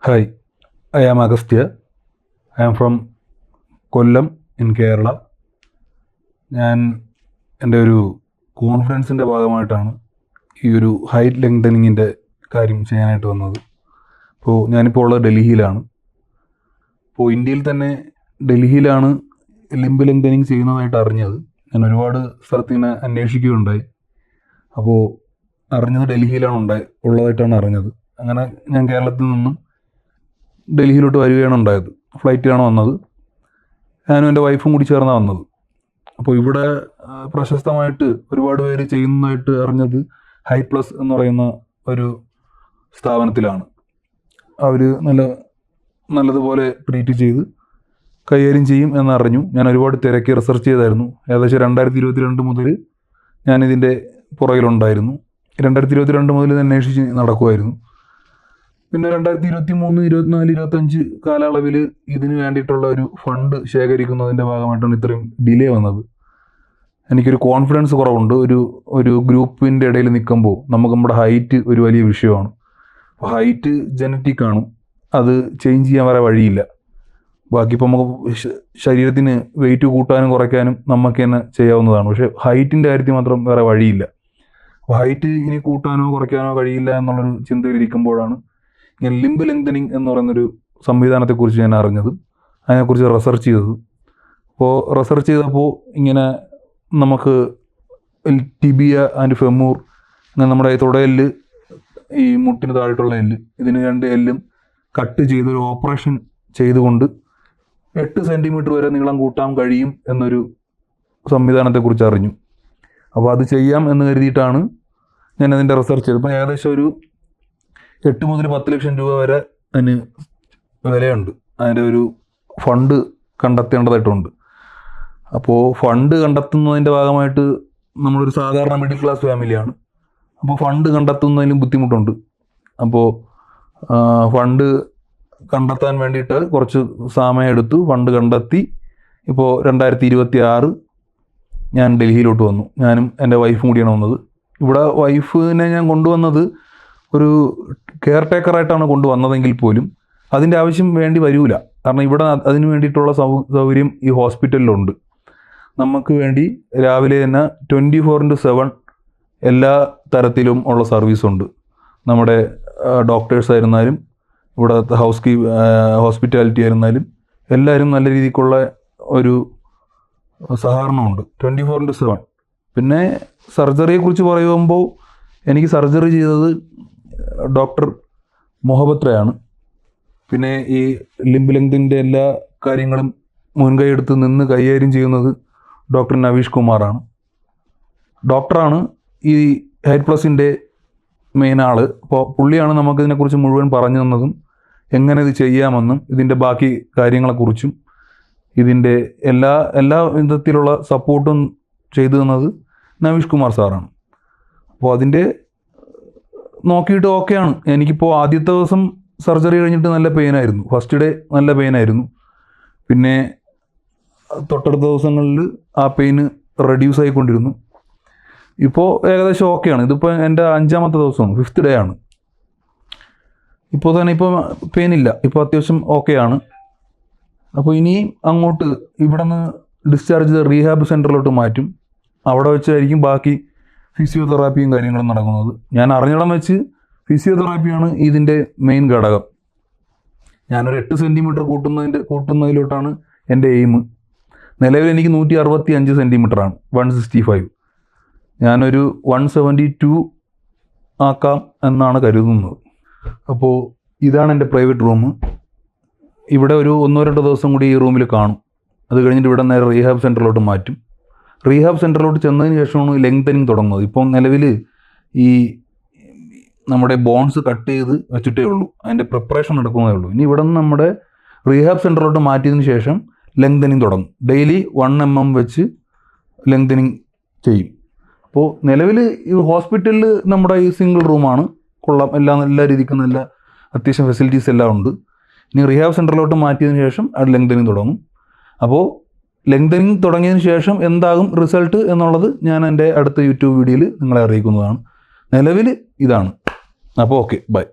Hi, I am Agastya. I am from Kollam in Kerala. ഞാൻ എൻ്റെ ഒരു കോൺഫിഡൻസിൻ്റെ ഭാഗമായിട്ടാണ് ഈ ഒരു ഹൈറ്റ് ലെങ്തനിങ്ങിൻ്റെ കാര്യം ചെയ്യാനായിട്ട് വന്നത്. ഞാനിപ്പോൾ ഉള്ളത് ഡൽഹിയിലാണ്. ഇന്ത്യയിൽ തന്നെ ഡൽഹിയിലാണ് ലിംബ് ലെങ്തനിങ് ചെയ്യുന്നതായിട്ട് അറിഞ്ഞത്. ഞാൻ ഒരുപാട് സ്ഥലത്ത് ഇങ്ങനെ അന്വേഷിക്കുകയുണ്ടായി. അറിഞ്ഞത് ഡൽഹിയിലാണ് ഉള്ളതായിട്ടാണ് അറിഞ്ഞത്. അങ്ങനെ ഞാൻ കേരളത്തിൽ നിന്നും ഡൽഹിയിലോട്ട് വരികയാണ് ഉണ്ടായത്. ഫ്ലൈറ്റിലാണ് വന്നത്. ഞാനും എൻ്റെ വൈഫും കൂടി ചേർന്നാണ് വന്നത്. ഇവിടെ പ്രശസ്തമായിട്ട് ഒരുപാട് പേര് ചെയ്യുന്നതായിട്ട് അറിഞ്ഞത് ഹൈറ്റ് പ്ലസ് എന്ന് പറയുന്ന ഒരു സ്ഥാപനത്തിലാണ്. അവർ നല്ലതുപോലെ ട്രീറ്റ് ചെയ്ത് കൈകാര്യം ചെയ്യും എന്നറിഞ്ഞു. ഞാൻ ഒരുപാട് തിരക്കി റിസർച്ച് ചെയ്തായിരുന്നു. ഏകദേശം 2022 മുതൽ ഞാനിതിൻ്റെ പുറകിലുണ്ടായിരുന്നു. 2022 മുതൽ ഇത് അന്വേഷിച്ച് നടക്കുമായിരുന്നു. പിന്നെ 2023, 24, 25 കാലയളവിൽ ഇതിന് വേണ്ടിയിട്ടുള്ള ഒരു ഫണ്ട് ശേഖരിക്കുന്നതിൻ്റെ ഭാഗമായിട്ടാണ് ഇത്രയും ഡിലേ വന്നത്. എനിക്കൊരു കോൺഫിഡൻസ് കുറവുണ്ട്. ഒരു ഗ്രൂപ്പിൻ്റെ ഇടയിൽ നിൽക്കുമ്പോൾ നമ്മുടെ ഹൈറ്റ് ഒരു വലിയ വിഷയമാണ്. ഹൈറ്റ് ജനറ്റിക് ആണ്, അത് ചേഞ്ച് ചെയ്യാൻ വേറെ വഴിയില്ല. ബാക്കി നമുക്ക് ശരീരത്തിന് വെയിറ്റ് കൂട്ടാനും കുറയ്ക്കാനും നമുക്ക് തന്നെ ചെയ്യാവുന്നതാണ്. പക്ഷേ ഹൈറ്റിൻ്റെ കാര്യത്തിൽ മാത്രം വേറെ വഴിയില്ല. ഹൈറ്റ് ഇനി കൂട്ടാനോ കുറയ്ക്കാനോ കഴിയില്ല എന്നുള്ളൊരു ചിന്തയിലിരിക്കുമ്പോഴാണ് ഞാൻ ലിംബ് ലെങ്തനിങ് എന്ന് പറയുന്നൊരു സംവിധാനത്തെക്കുറിച്ച് ഞാൻ അറിഞ്ഞത്, അതിനെക്കുറിച്ച് റിസർച്ച് ചെയ്തത്. റിസർച്ച് ചെയ്തപ്പോൾ ഇങ്ങനെ നമുക്ക് ടിബിയ ആൻഡ് ഫെമൂർ, അങ്ങനെ നമ്മുടെ തുടയെല്ല്, ഈ മുട്ടിന് താഴെയുള്ള എല്ല്, ഇതിന് 2 എല്ലും കട്ട് ചെയ്തൊരു ഓപ്പറേഷൻ ചെയ്തുകൊണ്ട് 8 സെൻറ്റിമീറ്റർ വരെ നീളം കൂട്ടാൻ കഴിയും എന്നൊരു സംവിധാനത്തെക്കുറിച്ച് അറിഞ്ഞു. അത് ചെയ്യാം എന്ന് കരുതിയിട്ടാണ് ഞാൻ അതിൻ്റെ റിസർച്ച് ചെയ്തത്. ഏകദേശം ഒരു 8 മുതൽ 10 ലക്ഷം രൂപ വരെ അതിന് വിലയുണ്ട്. അതിൻ്റെ ഒരു ഫണ്ട് കണ്ടെത്തേണ്ടതായിട്ടുണ്ട്. ഫണ്ട് കണ്ടെത്തുന്നതിൻ്റെ ഭാഗമായിട്ട് നമ്മളൊരു സാധാരണ മിഡിൽ ക്ലാസ് ഫാമിലിയാണ്. ഫണ്ട് കണ്ടെത്തുന്നതിലും ബുദ്ധിമുട്ടുണ്ട്. ഫണ്ട് കണ്ടെത്താൻ വേണ്ടിയിട്ട് കുറച്ച് സമയം എടുത്തു. ഫണ്ട് കണ്ടെത്തി. 2026 ഞാൻ ഡൽഹിയിലോട്ട് വന്നു. ഞാനും എൻ്റെ വൈഫും കൂടിയാണ് വന്നത്. ഇവിടെ വൈഫിനെ ഞാൻ കൊണ്ടുവന്നത് ഒരു കെയർ ടേക്കറായിട്ടാണ് കൊണ്ടുവന്നതെങ്കിൽ പോലും അതിൻ്റെ ആവശ്യം വേണ്ടി വരില്ല. കാരണം ഇവിടെ അതിന് വേണ്ടിയിട്ടുള്ള സൗകര്യം ഈ ഹോസ്പിറ്റലിലുണ്ട്. നമുക്ക് വേണ്ടി രാവിലെ തന്നെ 24/7 എല്ലാ തരത്തിലും ഉള്ള സർവീസുണ്ട്. നമ്മുടെ ഡോക്ടേഴ്സ് ആയിരുന്നാലും ഇവിടുത്തെ ഹോസ്പിറ്റാലിറ്റി ആയിരുന്നാലും എല്ലാവരും നല്ല രീതിക്കുള്ള ഒരു സഹകരണമുണ്ട് 24/7. പിന്നെ സർജറിയെക്കുറിച്ച് പറയുമ്പോൾ എനിക്ക് സർജറി ചെയ്തത് ഡോക്ടർ മൊഹബത്രയാണ്. പിന്നെ ഈ ലിംബ് ലെങ്തിൻ്റെ എല്ലാ കാര്യങ്ങളും മുൻകൈ എടുത്ത് നിന്ന് കൈകാര്യം ചെയ്യുന്നത് ഡോക്ടർ നവീഷ് കുമാറാണ്. ഡോക്ടറാണ് ഈ ഹൈറ്റ് പ്ലസിൻ്റെ മെയിൻ ആൾ. പുള്ളിയാണ് നമുക്കിതിനെക്കുറിച്ച് മുഴുവൻ പറഞ്ഞു തന്നതും എങ്ങനെ ഇത് ചെയ്യാമെന്നും ഇതിൻ്റെ ബാക്കി കാര്യങ്ങളെക്കുറിച്ചും ഇതിൻ്റെ എല്ലാ വിധത്തിലുള്ള സപ്പോർട്ടും ചെയ്തു തന്നത് നവീഷ് കുമാർ സാറാണ്. അതിൻ്റെ നോക്കിയിട്ട് ഓക്കെയാണ്. എനിക്കിപ്പോൾ ആദ്യത്തെ ദിവസം സർജറി കഴിഞ്ഞിട്ട് നല്ല പെയിനായിരുന്നു. ഫസ്റ്റ് ഡേ നല്ല പെയിനായിരുന്നു. പിന്നെ തൊട്ടടുത്ത ദിവസങ്ങളിൽ ആ പെയിന് റെഡ്യൂസ് ആയിക്കൊണ്ടിരുന്നു. ഇപ്പോൾ ഏകദേശം ഓക്കെയാണ്. ഇതിപ്പോൾ എൻ്റെ 5ാമത്തെ ദിവസമാണ്, 5th ഡേ ആണ്. ഇപ്പോൾ പെയിനില്ല. ഇപ്പോൾ അത്യാവശ്യം ഓക്കെയാണ്. ഇനി അങ്ങോട്ട് ഇവിടെ നിന്ന് ഡിസ്ചാർജ് ചെയ്ത് റീഹാബ് സെൻറ്ററിലോട്ട് മാറ്റും. അവിടെ വെച്ചായിരിക്കും ബാക്കി ഫിസിയോതെറാപ്പിയും കാര്യങ്ങളും നടക്കുന്നത്. ഞാൻ അറിഞ്ഞിടം വെച്ച് ഫിസിയോതെറാപ്പിയാണ് ഇതിൻ്റെ മെയിൻ ഘടകം. ഞാനൊരു 8 സെൻറ്റിമീറ്റർ കൂട്ടുന്നതിലോട്ടാണ് എൻ്റെ എയിം. നിലവിൽ എനിക്ക് 165 സെൻറ്റിമീറ്ററാണ്, 165. ഞാനൊരു 172 ആക്കാം എന്നാണ് കരുതുന്നത്. ഇതാണ് എൻ്റെ പ്രൈവറ്റ് റൂം. ഇവിടെ ഒരു 1-2 ദിവസം കൂടി ഈ റൂമിൽ കാണും. അത് കഴിഞ്ഞിട്ട് ഇവിടെ നേരെ റീഹാബ് സെൻറ്ററിലോട്ട് മാറ്റും. റീഹാബ് സെൻറ്ററിലോട്ട് ചെന്നതിന് ശേഷമാണ് ലെങ്തനിങ് തുടങ്ങുന്നത്. ഇപ്പോൾ നിലവിൽ ഈ നമ്മുടെ ബോൺസ് കട്ട് ചെയ്ത് വെച്ചിട്ടേ ഉള്ളൂ. അതിൻ്റെ പ്രിപ്പറേഷൻ നടക്കുന്നതേ ഉള്ളൂ. ഇനി ഇവിടെ നിന്ന് നമ്മുടെ റീഹാബ് സെൻറ്ററിലോട്ട് മാറ്റിയതിന് ശേഷം ലെങ്തനിങ് തുടങ്ങും. ഡെയിലി 1 mm വെച്ച് ലെങ്തനിങ് ചെയ്യും. നിലവിൽ ഈ ഹോസ്പിറ്റലിൽ നമ്മുടെ ഈ സിംഗിൾ റൂമാണ്. കൊള്ളാം, എല്ലാ രീതിക്കും നല്ല അത്യാവശ്യം ഫെസിലിറ്റീസ് എല്ലാം ഉണ്ട്. ഇനി റീഹാബ് സെൻറ്ററിലോട്ട് മാറ്റിയതിന് ശേഷം അത് ലെങ്തനിങ് തുടങ്ങും. ലെങ്തനിങ് തുടങ്ങിയതിന് ശേഷം എന്താകും റിസൾട്ട് എന്നുള്ളത് ഞാൻ എൻ്റെ അടുത്ത യൂട്യൂബ് വീഡിയോയിൽ നിങ്ങളെ അറിയിക്കുന്നതാണ്. നിലവിൽ ഇതാണ്. Okay, by.